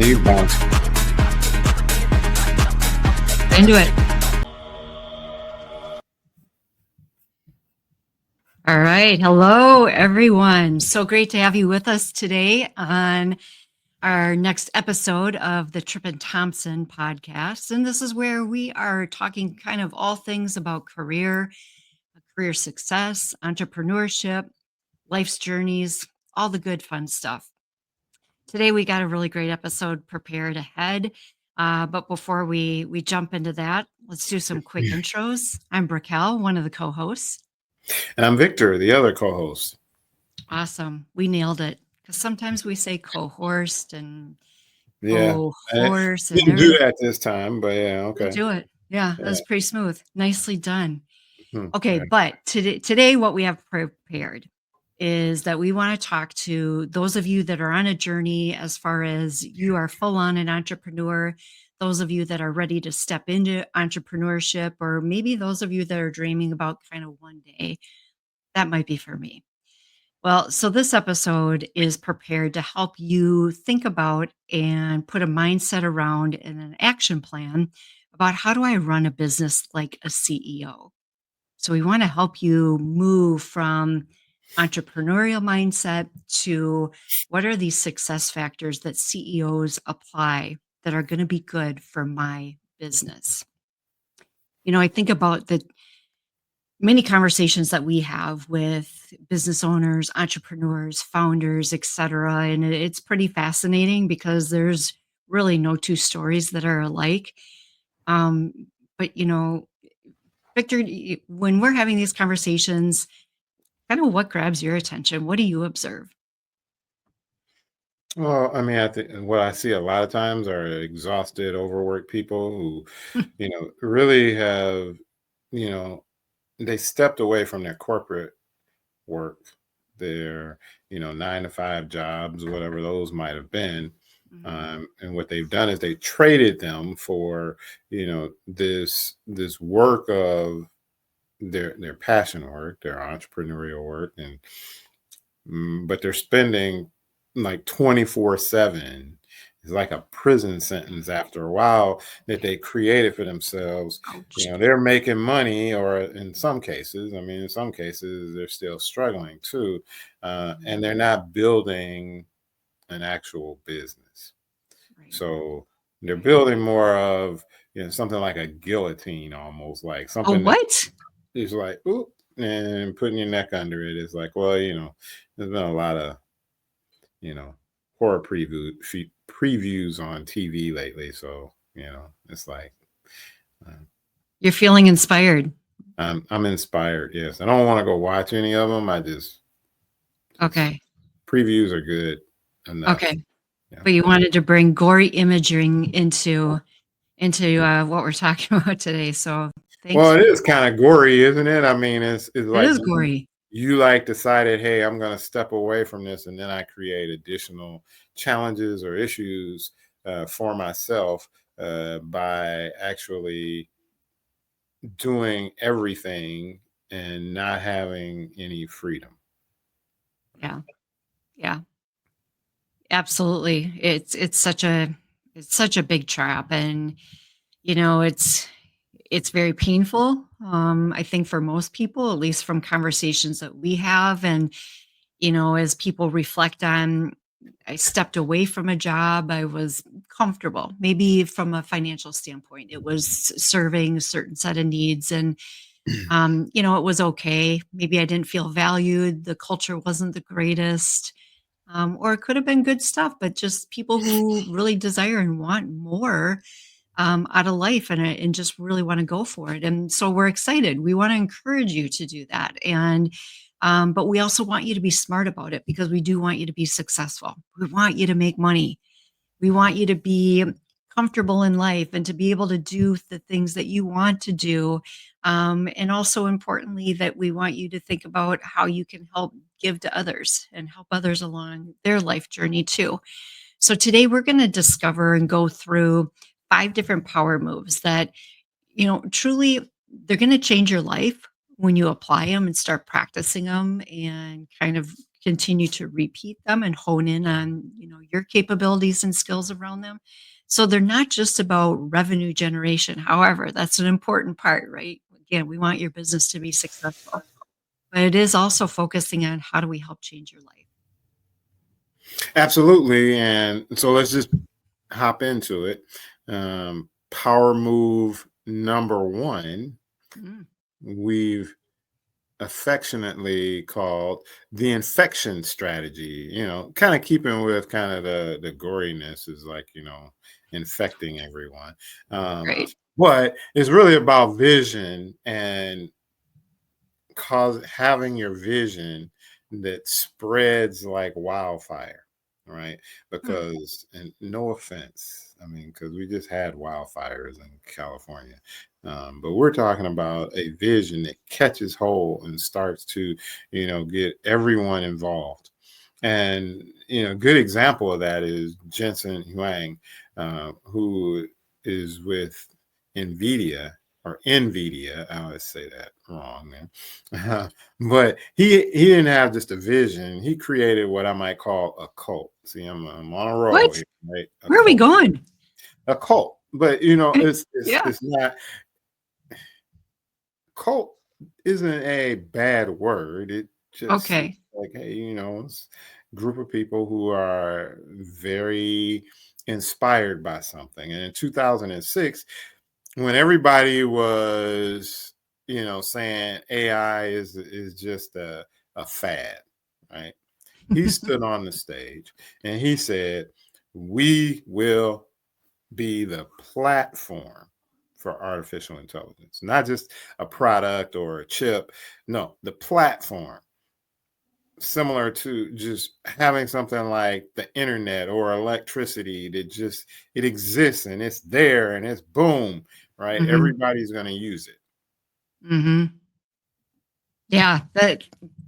You bounce. Into it. All right. Hello, everyone. So great to have you with us today on our next episode of the Trippin Thompson podcast. And this is where we are talking kind of all things about career success, entrepreneurship, life's journeys, all the good fun stuff. Today, we got a really great episode prepared ahead. But before we jump into that, let's do some quick intros. I'm Brickell, one of the co-hosts. And I'm Victor, the other co-host. Awesome. We nailed it. Because sometimes we say co-host and Yeah. co-horse. Didn't do that this time, but yeah, We'll okay. do it. Yeah, that was pretty smooth. Nicely done. Okay, Yeah. but today what we have prepared is that we want to talk to those of you that are on a journey as far as you are full on an entrepreneur, those of you that are ready to step into entrepreneurship, or maybe those of you that are dreaming about kind of one day, that might be for me. Well, so this episode is prepared to help you think about and put a mindset around and an action plan about how do I run a business like a CEO. So we want to help you move from entrepreneurial mindset to what are these success factors that CEOs apply that are going to be good for my business. I think about the many conversations that we have with business owners, entrepreneurs, founders, etc. And it's pretty fascinating because there's really no two stories that are alike. Um, but, Victor, when we're having these conversations, kind of what grabs your attention? What do you observe? Well, I mean, I think what I see a lot of times are exhausted, overworked people who, really have, you know, they stepped away from their corporate work, their, 9 to 5 jobs, whatever those might have been. And what they've done is they traded them for, this work of their passion work, their entrepreneurial work, and but they're spending like 24/7. It's like a prison sentence after a while that they created for themselves. Ouch. They're making money, or in some cases, I mean, in some cases, they're still struggling too. And they're not building an actual business. Right. So they're building more of, something like a guillotine, almost like Oh, something that what? is like, oop, and putting your neck under it is like, well, there's been a lot of, horror previews on TV lately. So, it's like, You're feeling inspired. I'm inspired. Yes. I don't want to go watch any of them. I just Okay. previews are good enough. Okay. Yeah. But you wanted to bring gory imaging into what we're talking about today. So thanks. Well, it is kind of gory, isn't it? I mean, it's It like is gory. you like decided, hey, I'm going to step away from this, and then I create additional challenges or issues for myself by actually doing everything and not having any freedom. Yeah. Yeah. Absolutely. It's such a big trap, and it's very painful. I think for most people, at least from conversations that we have, and as people reflect on, I stepped away from a job. I was comfortable. Maybe from a financial standpoint, it was serving a certain set of needs, and it was okay. Maybe I didn't feel valued. The culture wasn't the greatest. Or it could have been good stuff, but just people who really desire and want more out of life, and just really want to go for it. And so we're excited. We want to encourage you to do that. And but we also want you to be smart about it, because we do want you to be successful. We want you to make money. We want you to be comfortable in life and to be able to do the things that you want to do. And also importantly, that we want you to think about how you can help give to others and help others along their life journey too. So today we're going to discover and go through 5 different power moves that, truly they're going to change your life when you apply them and start practicing them and kind of continue to repeat them and hone in on, your capabilities and skills around them. So they're not just about revenue generation. However, that's an important part, right? Again, we want your business to be successful, but it is also focusing on how do we help change your life. Absolutely. And so let's just hop into it. Power move number one, Mm, we've affectionately called the infection strategy, kind of keeping with kind of the goriness is like, infecting everyone. great. But it's really about vision and having your vision that spreads like wildfire, right? Hmm, Because, and no offense, I mean, because we just had wildfires in California, but we're talking about a vision that catches hold and starts to, get everyone involved. And good example of that is Jensen Huang, who is with NVIDIA or NVIDIA. I always say that wrong, man. But he didn't have just a vision. He created what I might call a cult. See, I'm on a roll what? here, right? A Where are we cult, going? a cult. But Yeah. it's not cult isn't a bad word. It just Okay. like, hey, it's a group of people who are very inspired by something. And in 2006, when everybody was, saying AI is just a fad, right? He stood on the stage and he said, "We will be the platform for artificial intelligence, not just a product or a chip. No, the platform." Similar to just having something like the internet or electricity that just it exists and it's there and it's boom, right? Hmm. Everybody's going to use it. Hmm. Yeah, that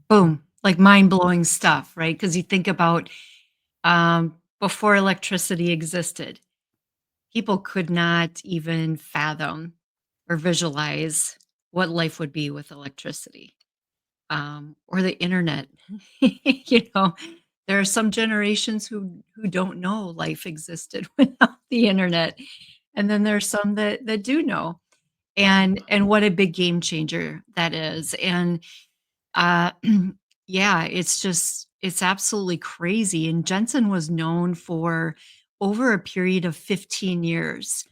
boom, like mind-blowing stuff, right? Because you think about, before electricity existed, people could not even fathom or visualize what life would be with electricity, or the internet. You know, there are some generations who don't know life existed without the internet, and then there's some that do know, and what a big game changer that is, and uh, yeah, it's absolutely crazy. And Jensen was known for over a period of 15 years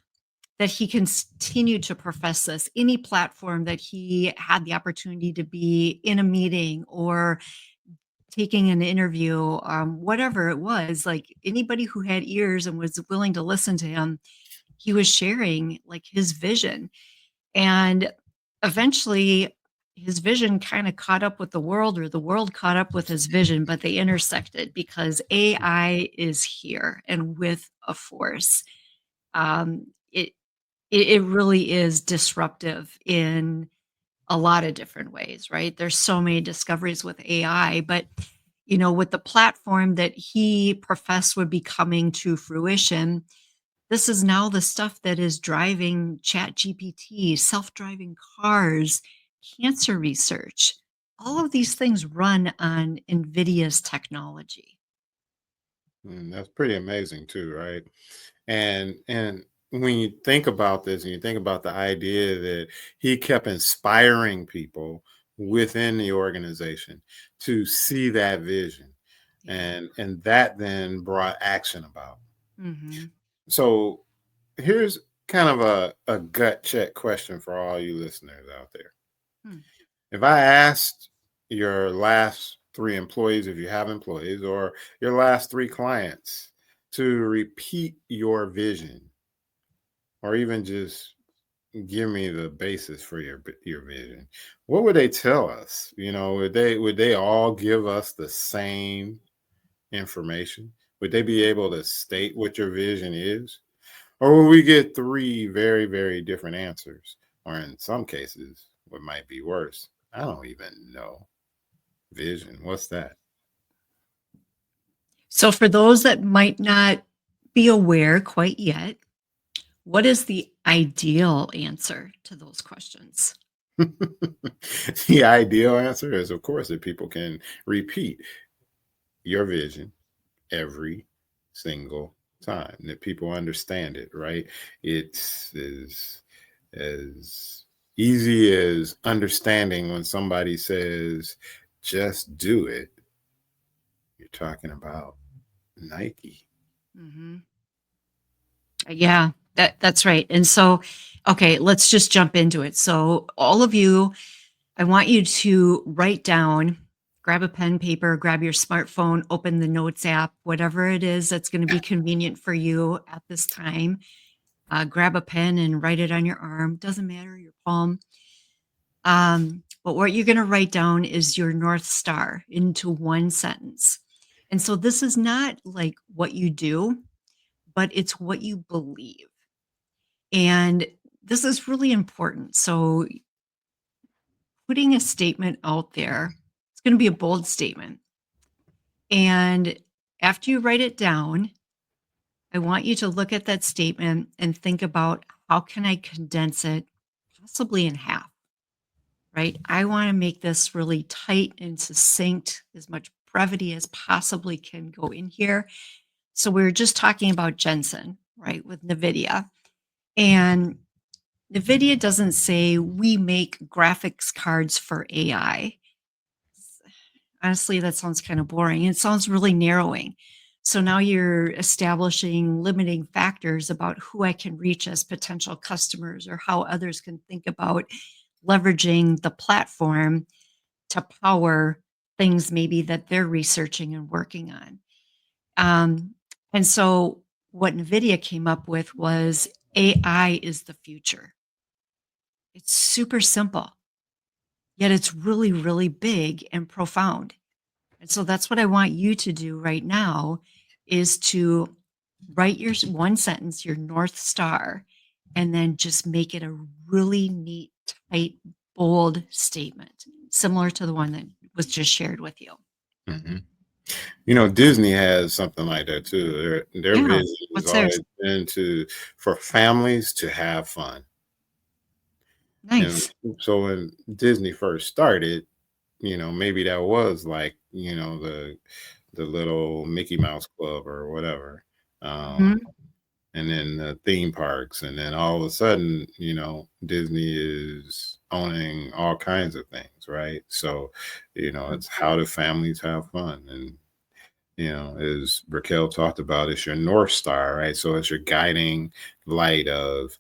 that he continued to profess this. Any platform that he had the opportunity to be in a meeting or taking an interview, whatever it was, like anybody who had ears and was willing to listen to him, he was sharing like his vision. And eventually, his vision kind of caught up with the world, or the world caught up with his vision, but they intersected because AI is here and with a force. Um, it, it really is disruptive in a lot of different ways, right? There's so many discoveries with AI, but with the platform that he professed would be coming to fruition, this is now the stuff that is driving Chat GPT, self-driving cars, cancer research. All of these things run on NVIDIA's technology. That's pretty amazing too, right? And when you think about this and you think about the idea that he kept inspiring people within the organization to see that vision, Yeah. and that then brought action about. Mhm. So here's kind of a gut check question for all you listeners out there. Hmm. If I asked your last three employees, if you have employees, or your last three clients to repeat your vision, or even just give me the basis for your vision, what would they tell us? Would they all give us the same information? Would they be able to state what your vision is? Or will we get three very, very different answers? Or in some cases, what might be worse, I don't even know. Vision, what's that? So for those that might not be aware quite yet, what is the ideal answer to those questions? The ideal answer is, of course, that people can repeat. your vision every single time, that people understand it, right? It's as easy as understanding when somebody says, just do it. You're talking about Nike. Mhm. Yeah, that's right. And so, okay, let's just jump into it. So, all of you, I want you to write down, grab a pen, paper, grab your smartphone, open the notes app, whatever it is that's going to be convenient for you at this time. Grab a pen and write it on your arm. Doesn't matter, your palm. But what you're going to write down is your North Star into one sentence. And so, this is not like what you do, but it's what you believe. And this is really important. So, putting a statement out there, it's going to be a bold statement. And after you write it down, I want you to look at that statement and think about how can I condense it possibly in half, right? I want to make this really tight and succinct, as much brevity as possibly can go in here. So, we were just talking about Jensen, right, with NVIDIA. And NVIDIA doesn't say we make graphics cards for AI. Honestly, that sounds kind of boring. It sounds really narrowing. So now you're establishing limiting factors about who I can reach as potential customers or how others can think about leveraging the platform to power things maybe that they're researching and working on. Um, and so what NVIDIA came up with was AI is the future. It's super simple, yet it's really, really big and profound. And so that's what I want you to do right now is to write your one sentence, your North Star, and then just make it a really neat, tight, bold statement, similar to the one that was just shared with you. Hmm. Disney has something like that too. Their Yeah. vision has What's theirs? always been for families to have fun. And Nice. so when Disney first started, maybe that was like, the little Mickey Mouse Club or whatever. Um, Hmm. and then the theme parks, and then all of a sudden, Disney is owning all kinds of things, right? So, it's how do families have fun? And as Raquel talked about, it's your North Star, right? So it's your guiding light of,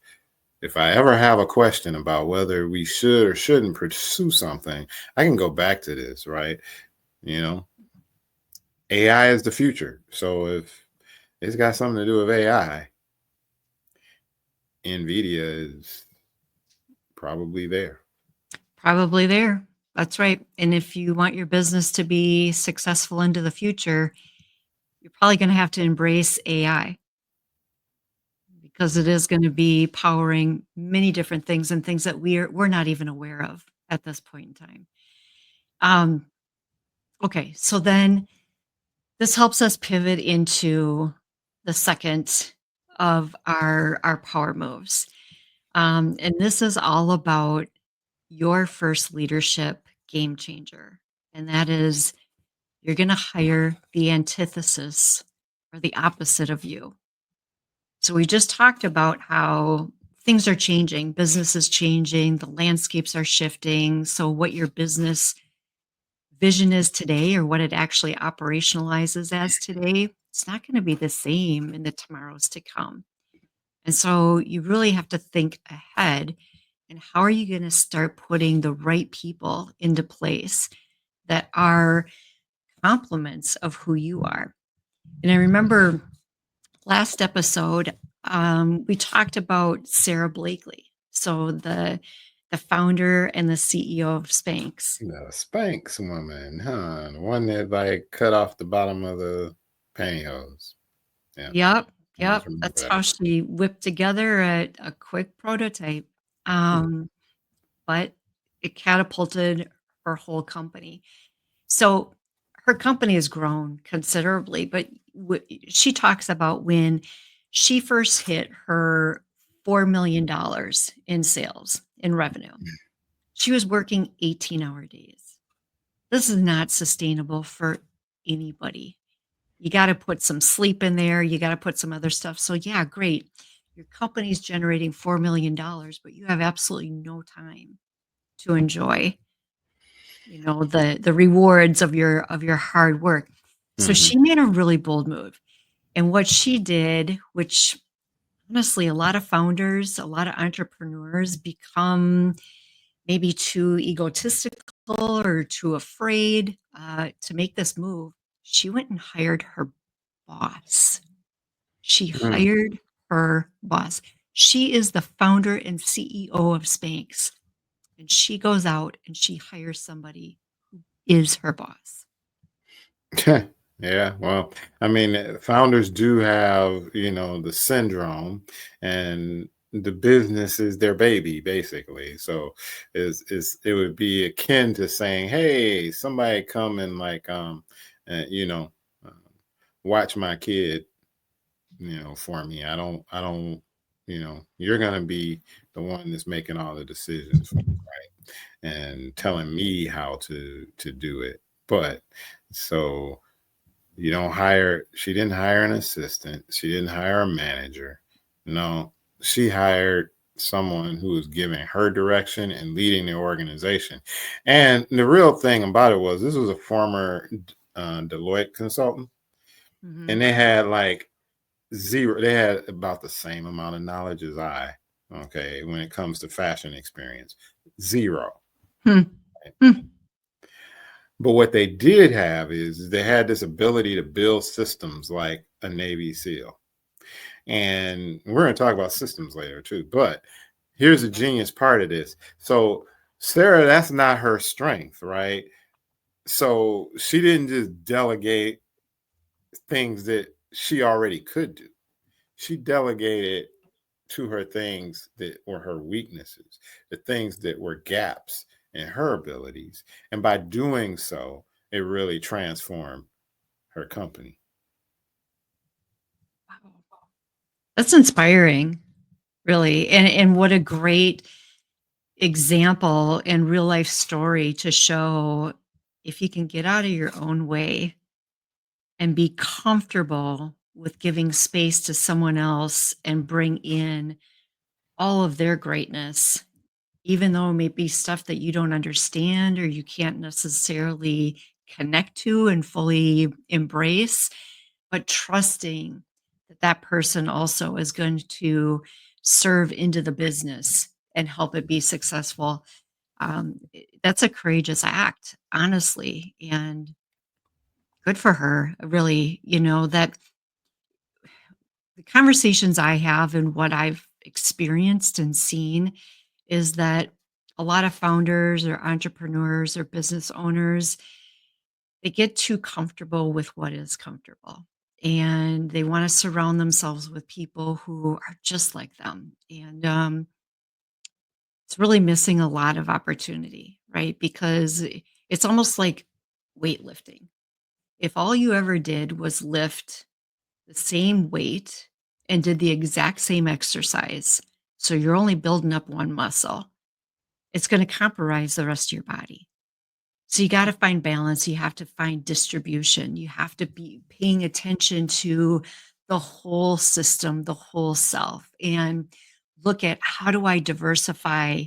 if I ever have a question about whether we should or shouldn't pursue something, I can go back to this, right? You know, AI is the future. So if it's got something to do with AI, NVIDIA is probably there. Probably there. That's right. And if you want your business to be successful into the future, you're probably going to have to embrace AI because it is going to be powering many different things and things that we're not even aware of at this point in time. Um, okay, so then this helps us pivot into the second of our power moves, and this is all about your first leadership game changer, and that is you're going to hire the antithesis or the opposite of you. So we just talked about how things are changing, business is changing, the landscapes are shifting. So what your business vision is today or what it actually operationalizes as today, it's not going to be the same in the tomorrows to come. And so you really have to think ahead and how are you going to start putting the right people into place that are complements of who you are. And I remember last episode, we talked about Sarah Blakely, so the founder and the CEO of Spanx. The Spanx woman, huh? The one that like cut off the bottom of the pantyhose. Yeah, Yep, always yep, remember that's that. how she whipped together a quick prototype, um, but it catapulted her whole company. So her company has grown considerably, but she talks about when she first hit her $4 million in sales in revenue. She was working 18-hour days. This is not sustainable for anybody. You got to put some sleep in there. You got to put some other stuff. So yeah, great. Your company's generating $4 million, but you have absolutely no time to enjoy, the rewards of your hard work. So Hmm. she made a really bold move. And what she did, which honestly, a lot of founders, a lot of entrepreneurs become maybe too egotistical or too afraid to make this move. She went and hired her boss. She Mm. hired her boss. She is the founder and CEO of Spanx. And she goes out and she hires somebody who is her boss. Yeah, well, I mean, founders do have, the syndrome, and the business is their baby, basically. So, it would be akin to saying, "Hey, somebody come and like, uh, you know, uh, watch my kid, for me. You're gonna be the one that's making all the decisions for me and telling me how to do it." But so she didn't hire an assistant. She didn't hire a manager. No, she hired someone who was giving her direction and leading the organization. And the real thing about it was this was a former Deloitte consultant, Hmm. and they had like zero, they had about the same amount of knowledge as I, okay, when it comes to fashion experience. Zero. Hmm. Hmm. But what they did have is they had this ability to build systems like a Navy SEAL. And we're going to talk about systems later too. But here's the genius part of this. So, Sarah, that's not her strength, right? So, she didn't just delegate things that she already could do. She delegated to her things that were her weaknesses, the things that were gaps in her abilities. And by doing so, it really transformed her company. Wow. That's inspiring, really. And what a great example and real life story to show if you can get out of your own way and be comfortable with giving space to someone else and bring in all of their greatness, even though it may be stuff that you don't understand or you can't necessarily connect to and fully embrace, but trusting that that person also is going to serve into the business and help it be successful. That's a courageous act, honestly, and good for her. Really, that the conversations I have and what I've experienced and seen is that a lot of founders or entrepreneurs or business owners, they get too comfortable with what is comfortable, and they want to surround themselves with people who are just like them. And it's really missing a lot of opportunity, right? Because it's almost like weightlifting. If all you ever did was lift the same weight and did the exact same exercise, so you're only building up one muscle, it's going to compromise the rest of your body. So you got to find balance. You have to find distribution. You have to be paying attention to the whole system, the whole self, and look at how do I diversify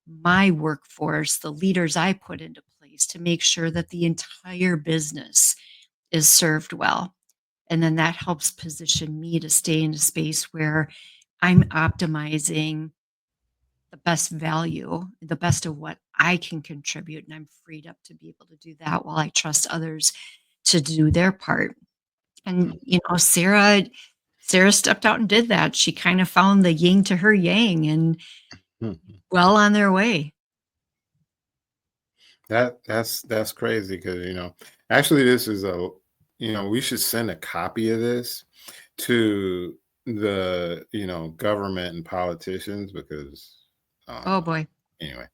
my workforce, the leaders I put into place to make sure that the entire business is served well. And then that helps position me to stay in a space where I'm optimizing the best value, the best of what I can contribute. And I'm freed up to be able to do that while I trust others to do their part. And, Sarah stepped out and did that. She kind of found the yin to her yang and Mhm. well on their way. That's crazy because actually this is we should send a copy of this to the government and politicians because Oh uh boy. anyway,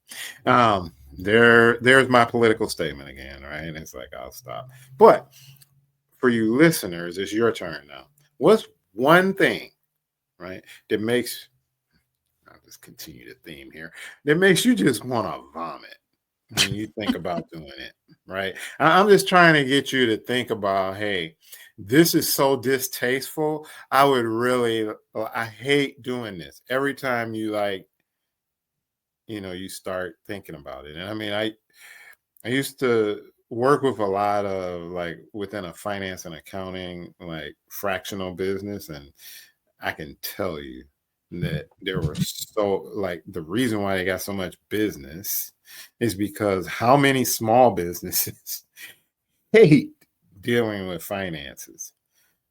there's my political statement again, right? And it's like I'll stop. But for you listeners, it's your turn now. What's one thing, right, that makes, I'll just continue the theme here, that makes you just want to vomit? when you think about doing it, right? I'm just trying to get you to think about, hey, this is so distasteful. I would really, I hate doing this. Every time you like, you start thinking about it. And I mean, I used to work with a lot of like within a finance and accounting, like fractional business. And I can tell you that there were so like the reason why they got so much business is because how many small businesses hate dealing with finances.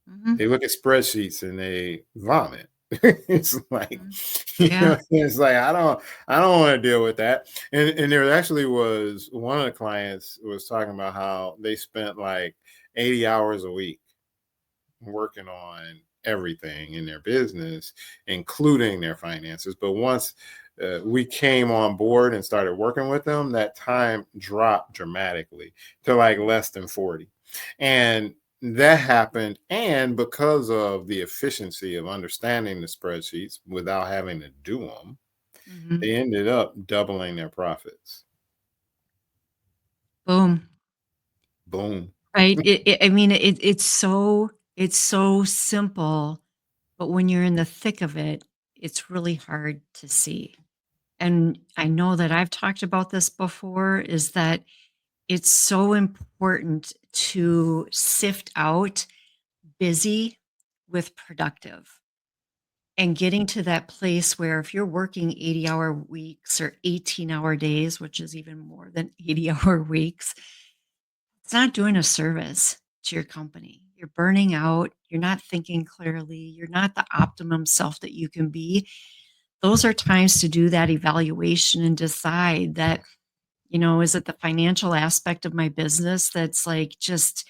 Mhm, They look at spreadsheets and they vomit. It's like, mhm. Yeah. it's like I don't want to deal with that. And there actually was one of the clients was talking about how they spent like 80 hours a week working on everything in their business, including their finances. But once we came on board and started working with them, that time dropped dramatically to like less than 40. And that happened. And because of the efficiency of understanding the spreadsheets without having to do them, Mhm. they ended up doubling their profits. Boom. Boom. Right? I mean, it's so simple, but when you're in the thick of it, it's really hard to see. And I know that I've talked about this before, is that it's so important to sift out busy with productive, and getting to that place where if you're working 80-hour weeks or 18-hour days, which is even more than 80-hour weeks, it's not doing a service to your company. You're burning out, you're not thinking clearly, you're not the optimum self that you can be. Those are times to do that evaluation and decide that, is it the financial aspect of my business that's like just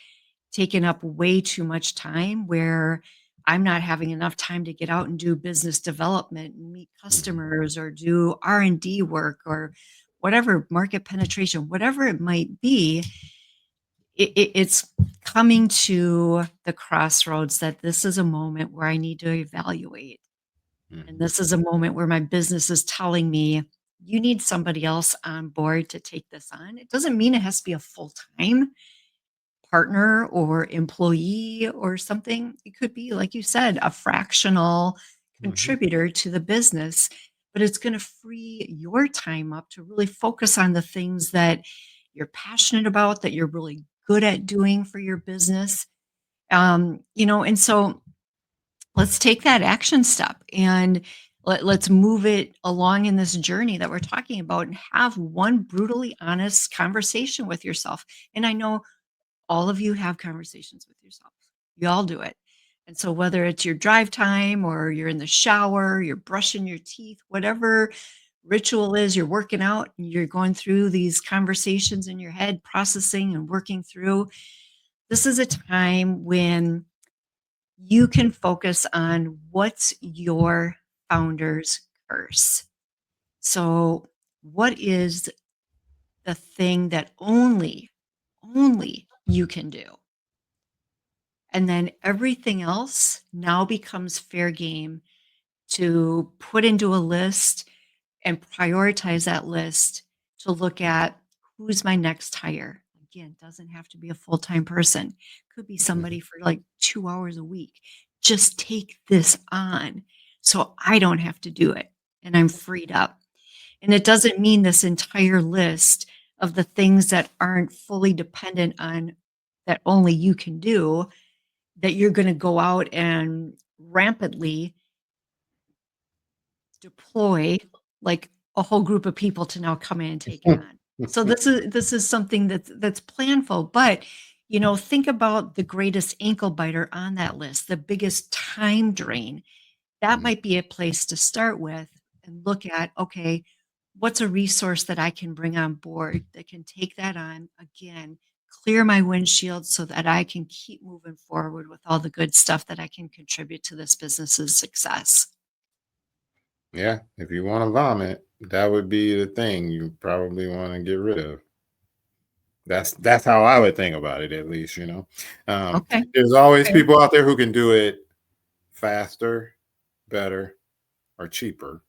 taking up way too much time, where I'm not having enough time to get out and do business development and meet Mhm. customers or do R&D work or whatever, market penetration, whatever it might be. It's coming to the crossroads that this is a moment where I need to evaluate. And Mhm. this is a moment where my business is telling me, you need somebody else on board to take this on. It doesn't mean it has to be a full time partner or employee or something. It could be, like you said, a fractional Mhm. contributor to the business, but it's going to free your time up to really focus on the things that you're passionate about, that you're really good at doing for your business. And so let's take that action step and let's move it along in this journey that we're talking about and have one brutally honest conversation with yourself. And I know all of you have conversations with yourself. You all do it. And so whether it's your drive time or you're in the shower, you're brushing your teeth, whatever ritual is, you're working out and you're going through these conversations in your head, processing and working through, this is a time when you can focus on what's your founder's curse. So what is the thing that only you can do? And then everything else now becomes fair game to put into a list and prioritize that list to look at who's my next hire. Again, doesn't have to be a full time person, could be Mhm. somebody for like 2 hours a week. Just take this on so I don't have to do it and I'm freed up. And it doesn't mean this entire list of the things that aren't fully dependent on that only you can do, that you're gonna go out and rampantly deploy, like, a whole group of people to now come in and take it on. So this is something that's planful, but, think about the greatest ankle biter on that list, the biggest time drain. That Mhm. might be a place to start with and look at, okay, what's a resource that I can bring on board that can take that on, again, clear my windshield so that I can keep moving forward with all the good stuff that I can contribute to this business's success. Yeah, if you want to vomit, that would be the thing you probably want to get rid of. That's how I would think about it, at least. Okay. There's always Fair. people out there who can do it faster, better, or cheaper.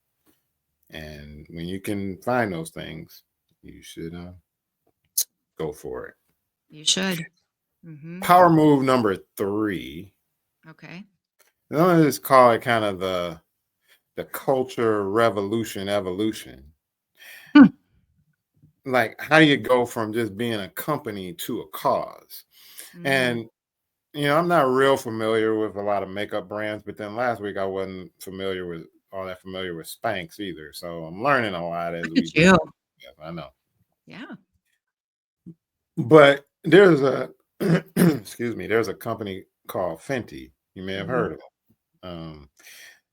And when you can find those things, you should go for it. You should. Hmm. Power move number three. Okay. I'm gonna just call it kind of the culture revolution evolution. Hmm. Like, how do you go from just being a company to a cause? Mm. And I'm not real familiar with a lot of makeup brands, but then last week I wasn't familiar with all that familiar with Spanx either. So I'm learning a lot as Look we at do. you. Yes, I know. Yeah. But there's a excuse me, there's a company called Fenty. You may have Hmm. heard of them.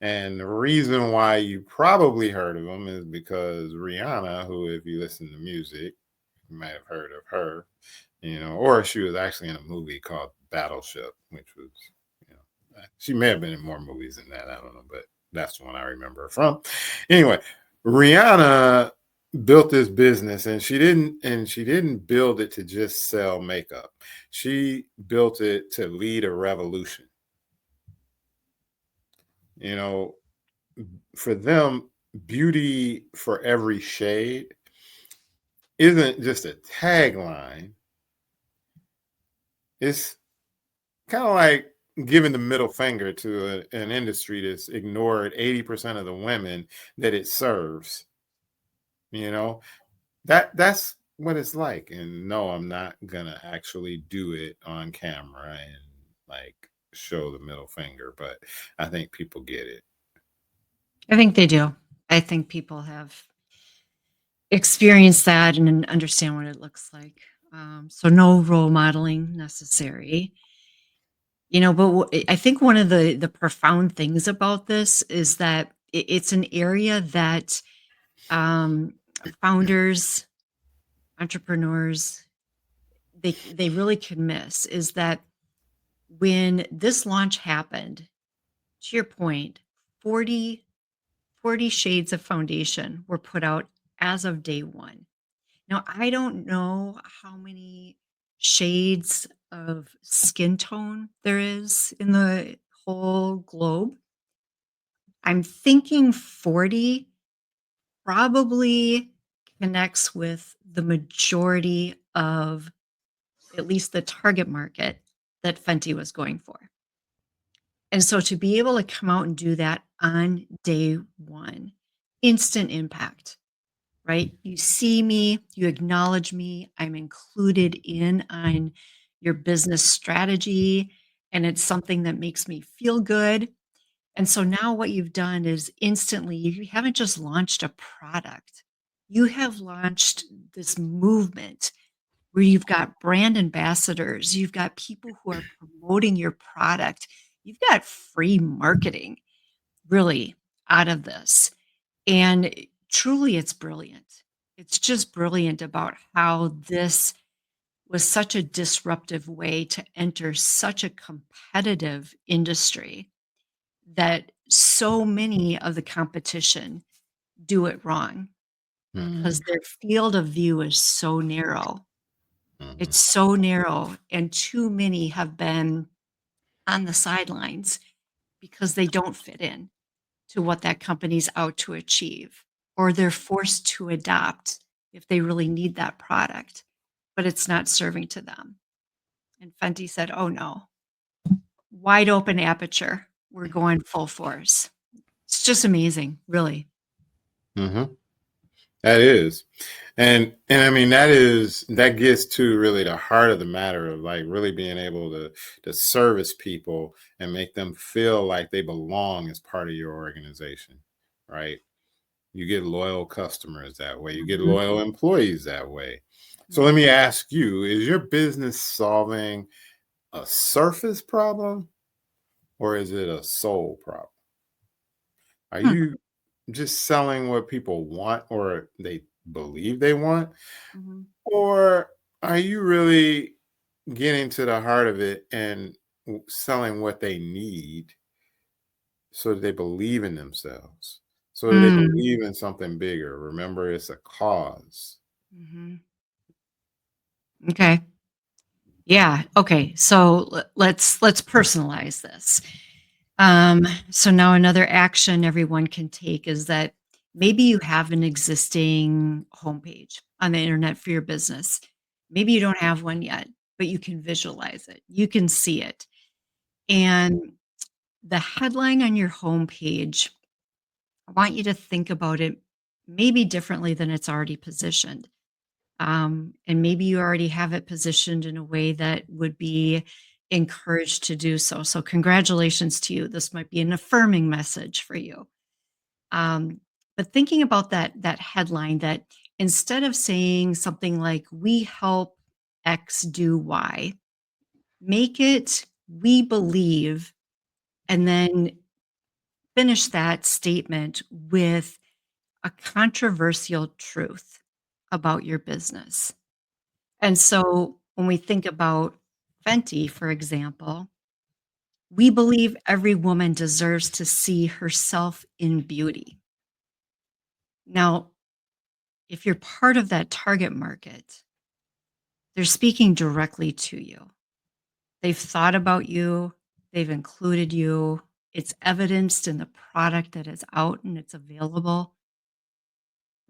And the reason why you probably heard of them is because Rihanna, who, if you listen to music, you might have heard of her, or she was actually in a movie called Battleship, which was, she may have been in more movies than that. I don't know, but that's the one I remember her from. Anyway, Rihanna built this business, and she didn't build it to just sell makeup. She built it to lead a revolution. You know, for them, beauty for every shade isn't just a tagline. It's kind of like giving the middle finger to an industry that's ignored 80% of the women that it serves. You know, that's what it's like. And no, I'm not gonna actually do it on camera and like show the middle finger, but I think people get it. I think they do. I think people have experienced that and understand what it looks like. So no role modeling necessary. But I think one of the profound things about this is that it's an area that um, founders, entrepreneurs, they really can miss. Is that when this launch happened, to your point, 40 40 shades of foundation were put out as of day one. Now, I don't know how many shades of skin tone there is in the whole globe. I'm thinking 40 probably connects with the majority of at least the target market that Fenty was going for. And so to be able to come out and do that on day one, instant impact, right? You see me, you acknowledge me, I'm included in on your business strategy, and it's something that makes me feel good. And so now what you've done is instantly, you haven't just launched a product, you have launched this movement where you've got brand ambassadors, you've got people who are promoting your product, you've got free marketing really out of this. And truly, it's brilliant. It's just brilliant about how this was such a disruptive way to enter such a competitive industry that so many of the competition do it wrong because Mhm, their field of view is so narrow. mhm, It's so narrow, and too many have been on the sidelines because they don't fit in to what that company's out to achieve, or they're forced to adopt if they really need that product, but it's not serving to them. And Fenty said, "Oh no, wide open aperture. We're going full force." It's just amazing, really. mhm. That is. And I mean that gets to really the heart of the matter of like really being able to service people and make them feel like they belong as part of your organization, right? You get loyal customers that way. You get Mhm, loyal employees that way. So let mhm, me ask you, is your business solving a surface problem or is it a soul problem? Are hmm, you just selling what people want or they believe they want? mhm, Or are you really getting to the heart of it and selling what they need so that they believe in themselves, so that they mm, believe in something bigger? Remember, it's a cause. mhm. Okay. Yeah. Okay. So let's personalize this. So now another action everyone can take is that maybe you have an existing homepage on the internet for your business. Maybe you don't have one yet, but you can visualize it. You can see it. And the headline on your homepage, I want you to think about it maybe differently than it's already positioned. And maybe you already have it positioned in a way that would be encouraged to do so. So, congratulations to you. This might be an affirming message for you. Um, but thinking about that headline, that instead of saying something like "We help X do Y," make it "We believe," and then finish that statement with a controversial truth about your business. And so when we think about Fenty, for example, we believe every woman deserves to see herself in beauty. Now, if you're part of that target market, they're speaking directly to you. They've thought about you, they've included you. It's evidenced in the product that is out and it's available,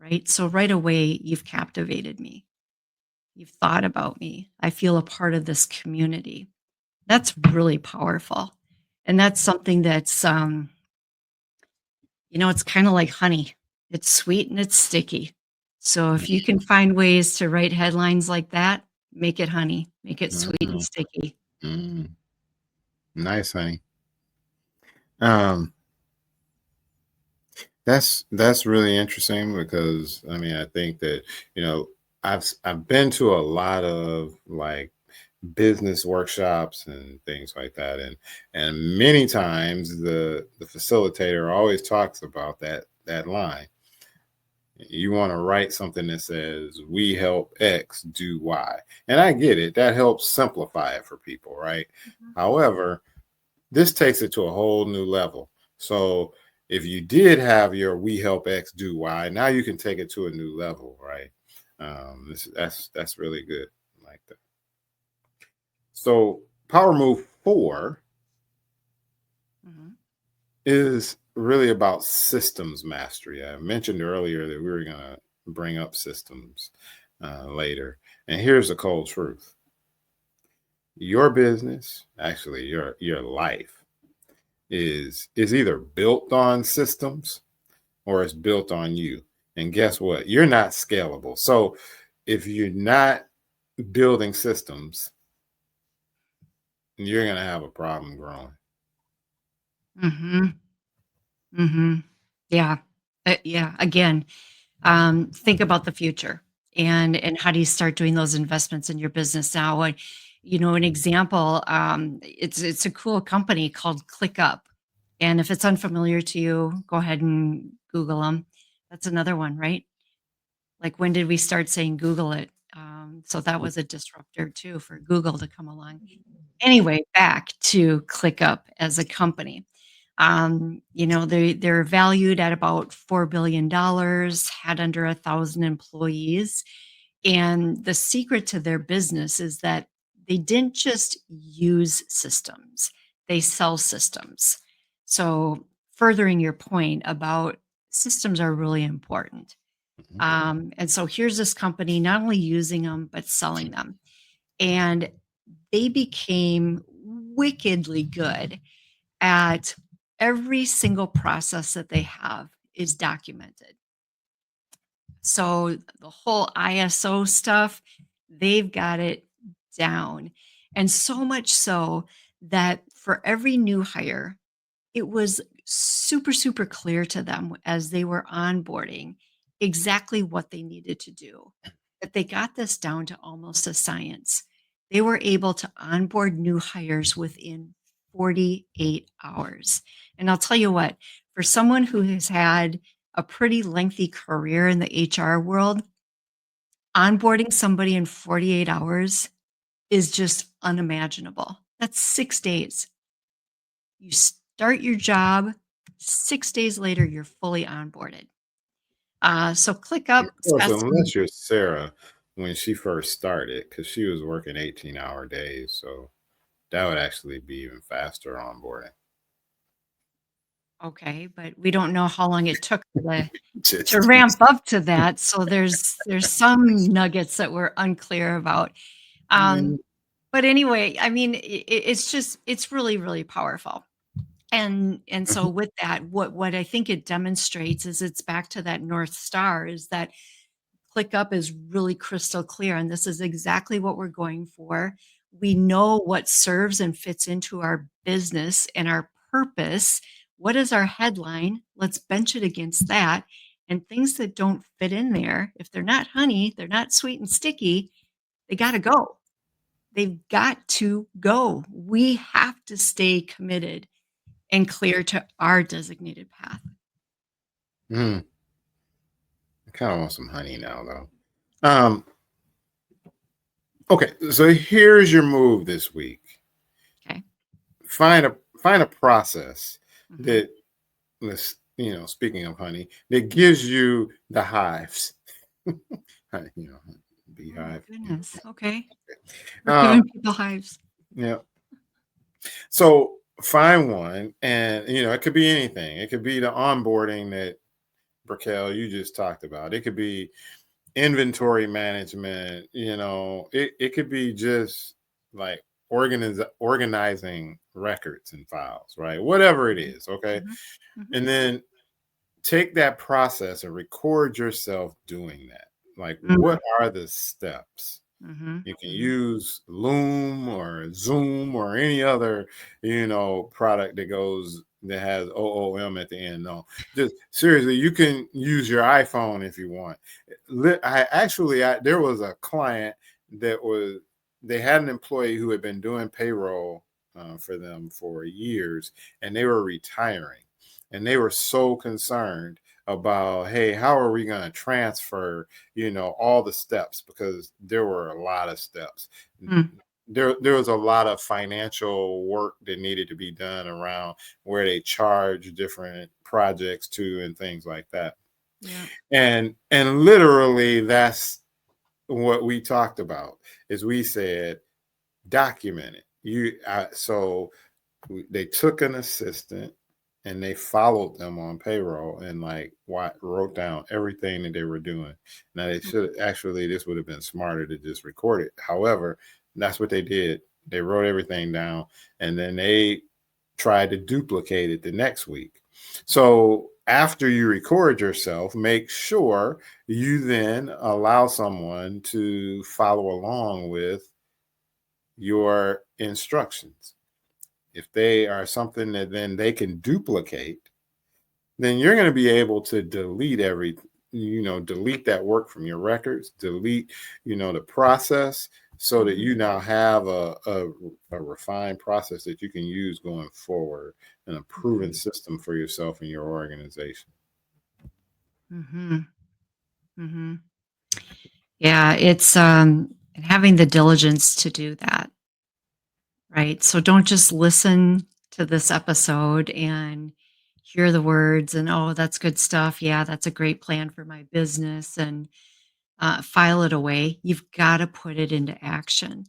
right? So right away, you've captivated me. You've thought about me. I feel a part of this community. That's really powerful. And that's something that's, it's kind of like honey. It's sweet and it's sticky. So if you can find ways to write headlines like that, make it honey, make it sweet and Mhm, sticky. mm. Nice, honey. Um, that's really interesting because I mean I think that I've been to a lot of like business workshops and things like that, and many times the facilitator always talks about that line. You want to write something that says we help X do Y, and I get it. That helps simplify it for people, right? Mhm. However, this takes it to a whole new level. So if you did have your "We help X do Y," now you can take it to a new level, right? That's really good. I like that. So power move 4 Mhm. is really about systems mastery. I mentioned earlier that we were going to bring up systems later, and here's the cold truth: your business, actually your life, is either built on systems or it's built on you. And guess what? You're not scalable. So if you're not building systems, you're going to have a problem growing. Mhm. Mhm. Yeah. Yeah. Again, think about the future, and how do you start doing those investments in your business now? And an example, it's a cool company called ClickUp, and if it's unfamiliar to you, go ahead and Google them. That's another one, right? Like, when did we start saying Google it? So that was a disruptor too for Google to come along. Anyway, back to ClickUp as a company. They're valued at about $4 billion, had under 1,000 employees. And the secret to their business is that they didn't just use systems, they sell systems. So, furthering your point about systems are really important. Mhm. And so here's this company not only using them, but selling them. And they became wickedly good at every single process that they have is documented. So the whole ISO stuff, they've got it down. And so much so that for every new hire, it was super, super clear to them as they were onboarding exactly what they needed to do, that they got this down to almost a science. They were able to onboard new hires within 48 hours. And I'll tell you what, for someone who has had a pretty lengthy career in the HR world, onboarding somebody in 48 hours is just unimaginable. That's 6 days. You start your job, 6 days later, you're fully onboarded. So Of ClickUp's course, got some. unless you're Sarah when she first started, because she was working 18-hour days. So that would actually be even faster onboarding. Okay, but we don't know how long it took for the to Just ramp up to that, so there's some nuggets that we're unclear about. Um, mm, but anyway, I mean, it's just it's really, really powerful. And so mhm, with that, what I think it demonstrates is it's back to that North Star is that ClickUp is really crystal clear, and this is exactly what we're going for. We know what serves and fits into our business and our purpose. What is our headline? Let's bench it against that. And things that don't fit in there, if they're not honey, they're not sweet and sticky, they got to go. They've got to go. We have to stay committed and clear to our designated path. mm. I kind of want some honey now, though. Okay, so here's your move this week. Okay. Find a process Hmm. that, speaking of honey, that gives you the hives. Honey, Oh my beehive. goodness. Okay. We're Um, giving people hives. yeah. So find one, and it could be anything. It could be the onboarding that Briquel you just talked about. It could be inventory management. It could be just like organizing records and files, right? Whatever it Mhm, is, okay. mhm, mhm, And then take that process and record yourself doing that. Like, mm, what are the steps? mhm, You can mhm, use Loom or Zoom or any other, product that has OOM at the end. No, just seriously, you can use your iPhone if you want. There was a client that was, they had an employee who had been doing payroll for them for years, and they were retiring, and they were so concerned about, hey, how are we going to transfer all the steps, because there were a lot of steps. mm. There was a lot of financial work that needed to be done around where they charge different projects to and things like that. Yeah. And literally that's what we talked about. Is we said document it. They took an assistant and they followed them on payroll, and like wrote down everything that they were doing. Now they should actually, this would have been smarter to just record it. However, that's what they did. They wrote everything down, and then they tried to duplicate it the next week. So after you record yourself, make sure you then allow someone to follow along with your instructions. If they are something that then they can duplicate, then you're going to be able to delete that work from your records, delete, the process, so that Mhm, you now have a refined process that you can use going forward, and a proven mhm, system for yourself and your organization. mhm, mhm. Yeah, it's, having the diligence to do that, right? So don't just listen to this episode and hear the words and, "Oh, that's good stuff. Yeah, that's a great plan for my business," and, file it away. You've gotta put it into action.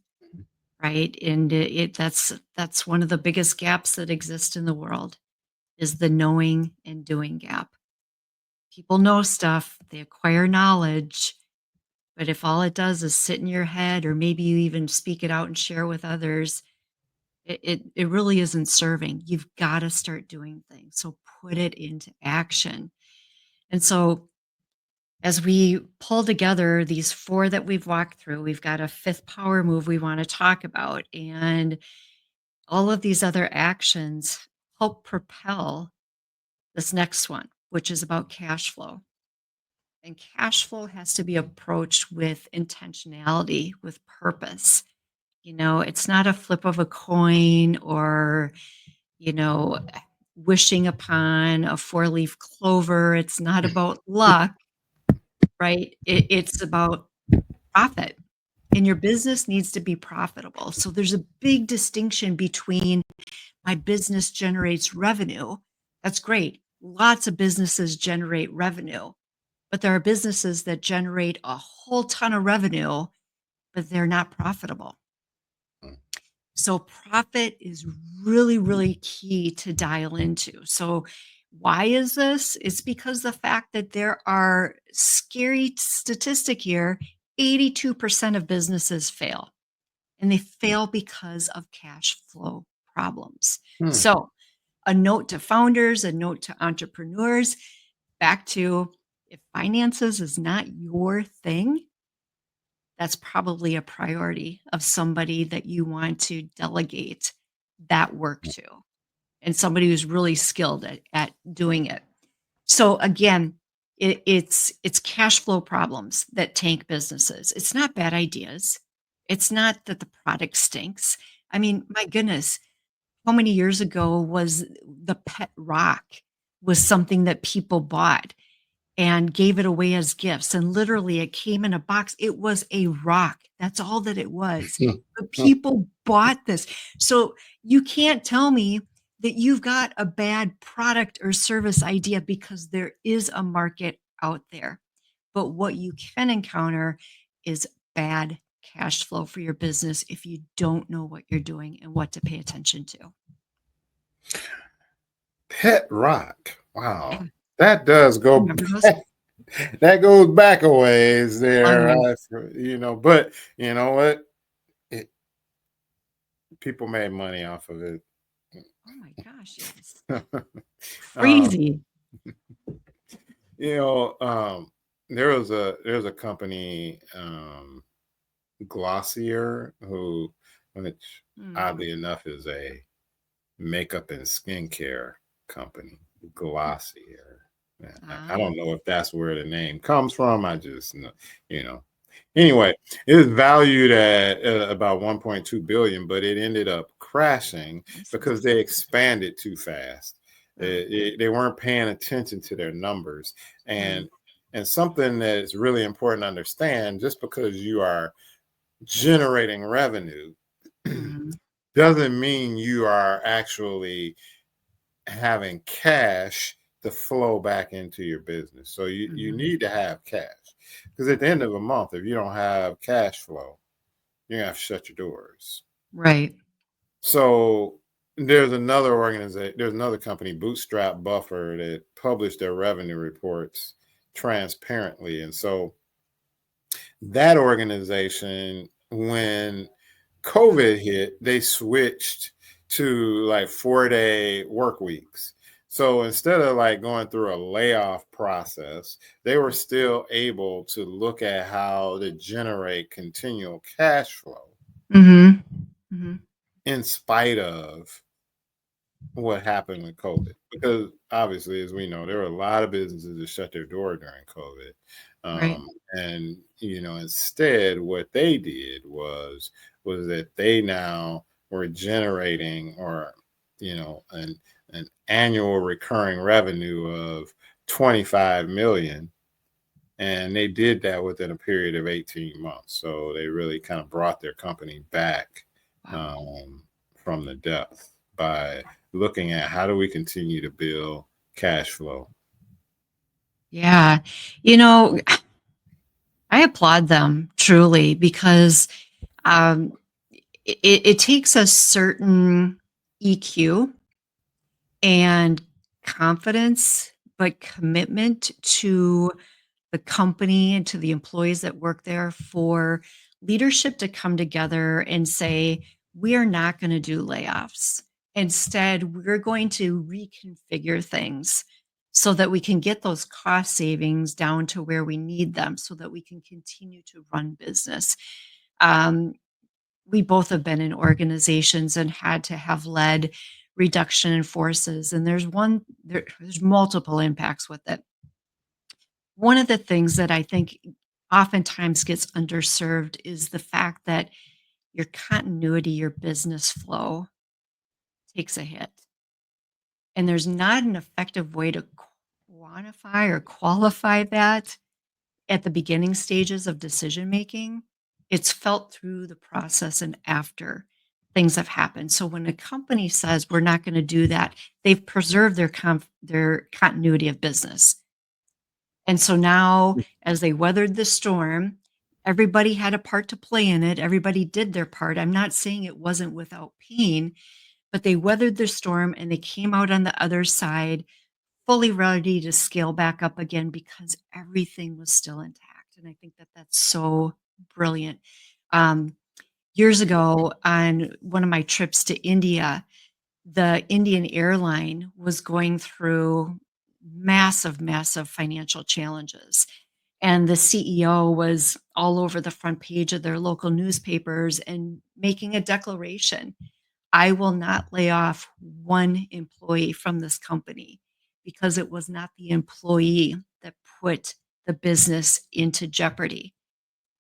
Right? And that's one of the biggest gaps that exist in the world is the knowing and doing gap. People know stuff, they acquire knowledge, but if all it does is sit in your head or maybe you even speak it out and share with others, it really isn't serving. You've got to start doing things. So put it into action. And so as we pull together these four that we've walked through, we've got a fifth power move we want to talk about. And all of these other actions help propel this next one, which is about cash flow. And cash flow has to be approached with intentionality, with purpose. It's not a flip of a coin or, you know, wishing upon a four-leaf clover. It's not about luck, right? It's about profit. And your business needs to be profitable. So there's a big distinction between my business generates revenue. That's great. Lots of businesses generate revenue, but there are businesses that generate a whole ton of revenue, but they're not profitable. So profit is really, really key to dial into. So Why is this? It's because the fact that there are scary statistic here, 82% of businesses fail, and they fail because of cash flow problems. Hmm. So, a note to founders, a note to entrepreneurs, back to if finances is not your thing, that's probably a priority of somebody that you want to delegate that work to, and somebody who's really skilled at doing it. So again, it's cash flow problems that tank businesses. It's not bad ideas. It's not that the product stinks. I mean, my goodness, how many years ago was the pet rock was something that people bought and gave it away as gifts, and literally it came in a box. It was a rock. That's all that it was. Hmm. But Hmm. people bought this. So you can't tell me that you've got a bad product or service idea, because there is a market out there. But what you can encounter is bad cash flow for your business if you don't know what you're doing and what to pay attention to. Pet rock. Yeah. Wow. That does go Remember those? back. That goes back a ways Long there. way. But you know what? It, people made money off of it. Oh my gosh, yes. um, Crazy. you know, there's a company, Glossier, which Mm. oddly enough is a makeup and skincare company. Glossier. Yeah, I Ah, don't know if that's where the name comes from. I just know, you know. Anyway, it was valued at about 1.2 billion, but it ended up crashing I see. because they expanded too fast. Oh, They weren't paying attention to their numbers, mm, and something that is really important to understand: just because you are generating revenue mhm, doesn't mean you are actually having cash to flow back into your business. So you mhm. need to have cash, because at the end of a month, if you don't have cash flow, you're gonna have to shut your doors. Right. So there's another company, Bootstrap Buffer, that published their revenue reports transparently. And so that organization, when COVID hit, they switched to like 4-day work weeks. So instead of like going through a layoff process, they were still able to look at how to generate continual cash flow Mhm, mhm. in spite of what happened with COVID. Because obviously, as we know, there were a lot of businesses that shut their door during COVID. Right. And instead, what they did was that they now were generating, or an annual recurring revenue of 25 million, and they did that within a period of 18 months. So they really kind of brought their company back, Wow. um, from the depth by looking at how do we continue to build cash flow. Yeah. You know, I applaud them truly, because um, it takes a certain EQ and confidence, but commitment to the company and to the employees that work there, for leadership to come together and say, we are not going to do layoffs. Instead, we're going to reconfigure things so that we can get those cost savings down to where we need them so that we can continue to run business. Um, we both have been in organizations and had to have led reduction in forces. And there's multiple impacts with it. One of the things that I think oftentimes gets underserved is the fact that your continuity, your business flow takes a hit. And there's not an effective way to quantify or qualify that at the beginning stages of decision making. It's felt through the process and after things have happened. So when a company says we're not going to do that, they've preserved their continuity of business. And so now, as they weathered the storm, everybody had a part to play in it. Everybody did their part. I'm not saying it wasn't without pain, but they weathered the storm and they came out on the other side fully ready to scale back up again because everything was still intact. And I think that that's so brilliant. Um, Years ago, on one of my trips to India, the Indian airline was going through massive, massive financial challenges. And the CEO was all over the front page of their local newspapers and making a declaration: I will not lay off one employee from this company because it was not the employee that put the business into jeopardy.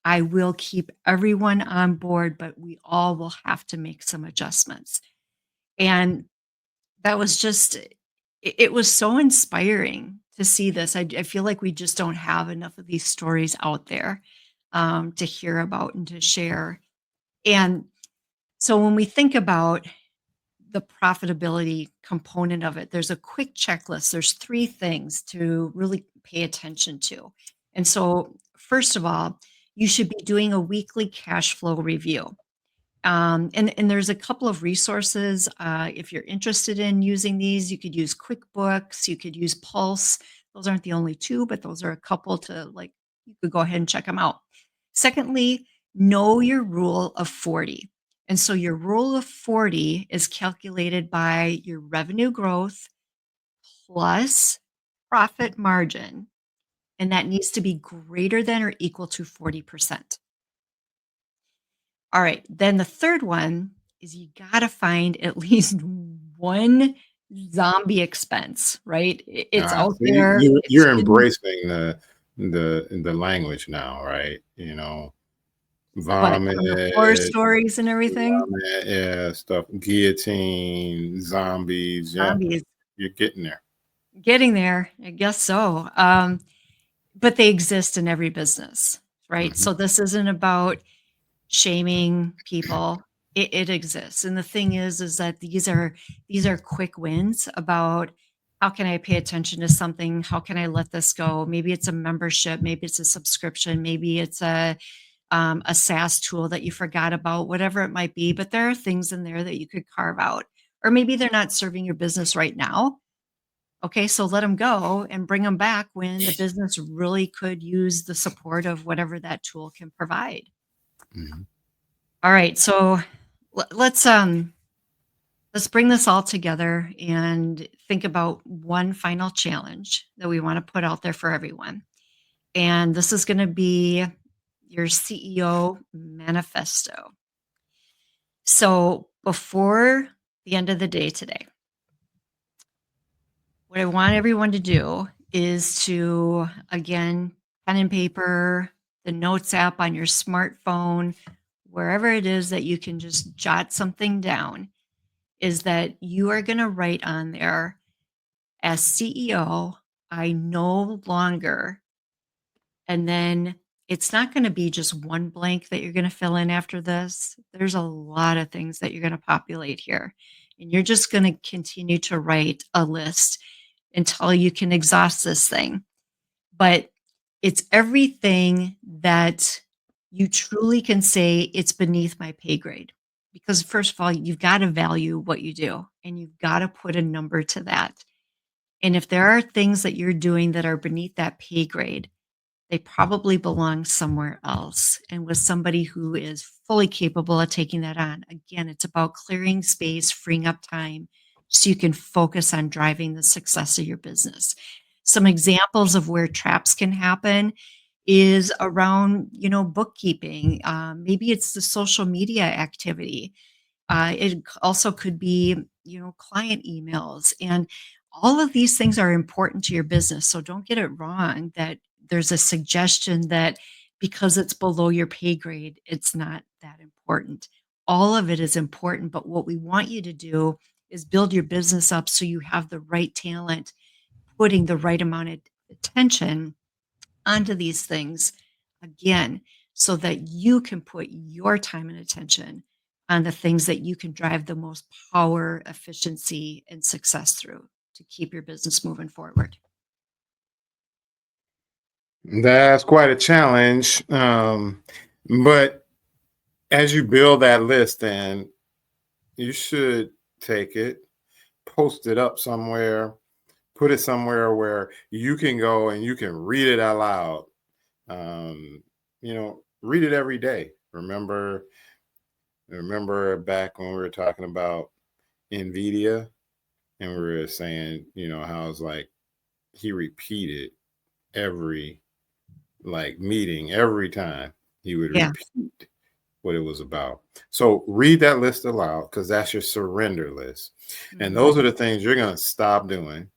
I will keep everyone on board, but we all will have to make some adjustments. And that was just, it was so inspiring to see this. I feel like we just don't have enough of these stories out there to hear about and to share. And so when we think about the profitability component of it, there's a quick checklist. There's three things to really pay attention to. And so, first of all, you should be doing a weekly cash flow review. And there's a couple of resources. If you're interested in using these, you could use QuickBooks, you could use Pulse. Those aren't the only two, but those are a couple to like, you could go ahead and check them out. Secondly, know your rule of 40. And so your rule of 40 is calculated by your revenue growth plus profit margin, and that needs to be greater than or equal to 40%. All right. Then the third one is you got to find at least one zombie expense, right? It's out See, there. It's you're hidden. embracing the language now, right? What, Vomit, from the horror stories and everything? vomit, yeah, stuff, guillotine, zombies, yeah, Zombies. you're getting there. Getting there. I guess so. But they exist in every business, right? Mhm. So this isn't about shaming people. It exists. And the thing is that these are quick wins about how can I pay attention to something? How can I let this go? Maybe it's a membership, maybe it's a subscription, maybe it's a SaaS tool that you forgot about, whatever it might be. But there are things in there that you could carve out. Or maybe they're not serving your business right now. Okay, so let them go and bring them back when the business really could use the support of whatever that tool can provide. Mhm. All right, so let's bring this all together and think about one final challenge that we want to put out there for everyone. And this is going to be your CEO manifesto. So before the end of the day today, what I want everyone to do is to, again, pen and paper, the notes app on your smartphone, wherever it is that you can just jot something down, is that you are going to write on there, as CEO, I no longer, and then it's not going to be just one blank that you're going to fill in after this. There's a lot of things that you're going to populate here. And you're just going to continue to write a list until you can exhaust this thing. But it's everything that you truly can say it's beneath my pay grade. Because, first of all, you've got to value what you do and you've got to put a number to that. And if there are things that you're doing that are beneath that pay grade, they probably belong somewhere else and with somebody who is fully capable of taking that on. Again, it's about clearing space, freeing up time so you can focus on driving the success of your business. Some examples of where traps can happen is around, bookkeeping. Maybe it's the social media activity. It also could be, client emails. And all of these things are important to your business. So don't get it wrong that there's a suggestion that because it's below your pay grade, it's not that important. All of it is important. But what we want you to do is build your business up so you have the right talent, putting the right amount of attention onto these things again so that you can put your time and attention on the things that you can drive the most power, efficiency, and success through to keep your business moving forward. That's quite a challenge. But as you build that list, then you should take it, post it up somewhere, Put it somewhere where you can go and you can read it out loud. Read it every day. Remember back when we were talking about NVIDIA, and we were saying, how it's like he repeated every meeting, every time he would Yeah. repeat what it was about. So read that list aloud, because that's your surrender list. And Mhm. those are the things you're going to stop doing.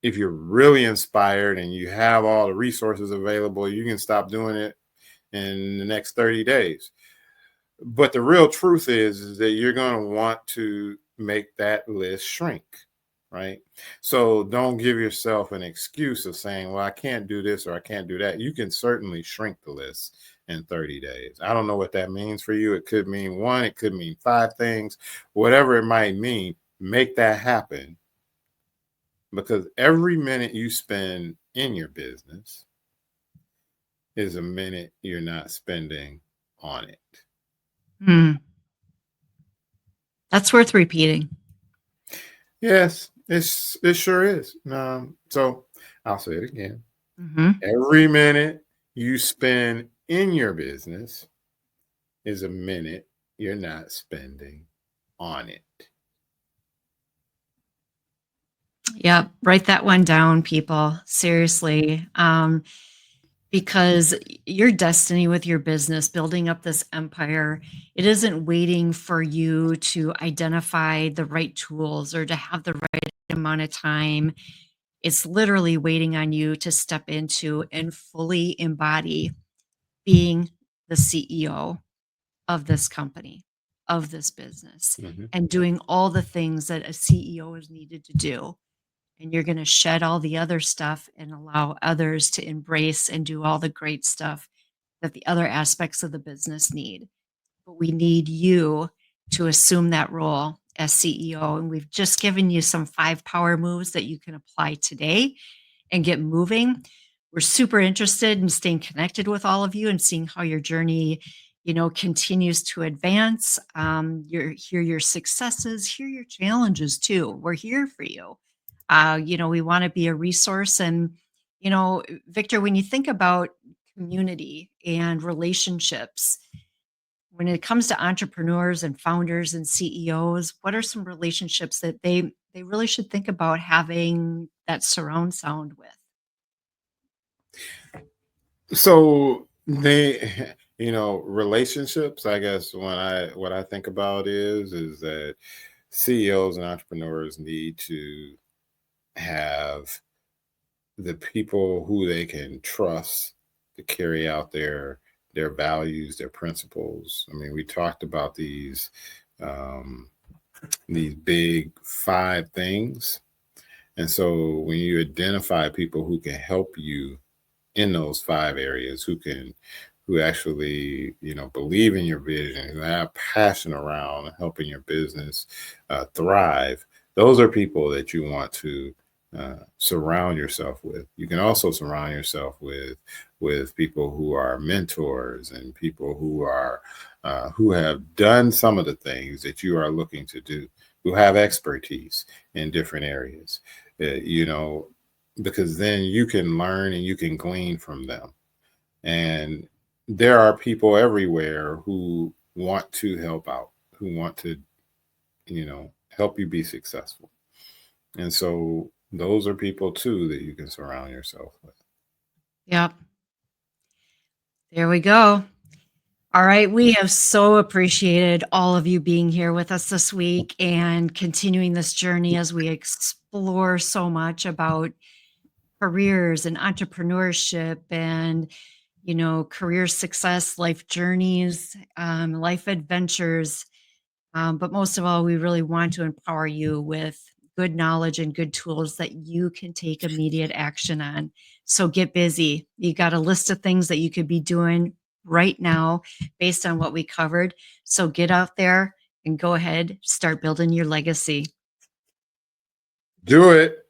If you're really inspired and you have all the resources available, you can stop doing it in the next 30 days. But the real truth is that you're going to want to make that list shrink, right? So don't give yourself an excuse of saying, well, I can't do this or I can't do that. You can certainly shrink the list in 30 days. I don't know what that means for you. It could mean one, it could mean 5 things, whatever it might mean, make that happen. Because every minute you spend in your business is a minute you're not spending on it. Mm. That's worth repeating. Yes, it sure is. So I'll say it again. Mhm. Every minute you spend in your business is a minute you're not spending on it. Yeah, write that one down, people. Seriously. Because your destiny with your business, building up this empire, it isn't waiting for you to identify the right tools or to have the right amount of time. It's literally waiting on you to step into and fully embody being the CEO of this company, of this business, Mhm. and doing all the things that a CEO is needed to do. And you're going to shed all the other stuff and allow others to embrace and do all the great stuff that the other aspects of the business need. But we need you to assume that role as CEO. And we've just given you some 5 power moves that you can apply today and get moving. We're super interested in staying connected with all of you and seeing how your journey, continues to advance. Hear your successes, hear your challenges too. We're here for you. We want to be a resource. And, Victor, when you think about community and relationships, when it comes to entrepreneurs and founders and CEOs, what are some relationships that they really should think about having that surround sound with? So they, relationships, I guess what I think about is that CEOs and entrepreneurs need to have the people who they can trust to carry out their values, their principles. I mean, we talked about these big 5 things. And so when you identify people who can help you in those 5 areas, who actually, believe in your vision, who have passion around helping your business thrive, those are people that you want to surround yourself with. You can also surround yourself with people who are mentors and people who have done some of the things that you are looking to do, who have expertise in different areas. You know, because then you can learn and you can glean from them. And there are people everywhere who want to help out, who want to, help you be successful. And so those are people too that you can surround yourself with. Yep. There we go. All right. We have so appreciated all of you being here with us this week and continuing this journey as we explore so much about careers and entrepreneurship and, career success, life journeys, life adventures. But most of all, we really want to empower you with good knowledge and good tools that you can take immediate action on. So get busy. You got a list of things that you could be doing right now based on what we covered. So get out there and go ahead, start building your legacy. Do it.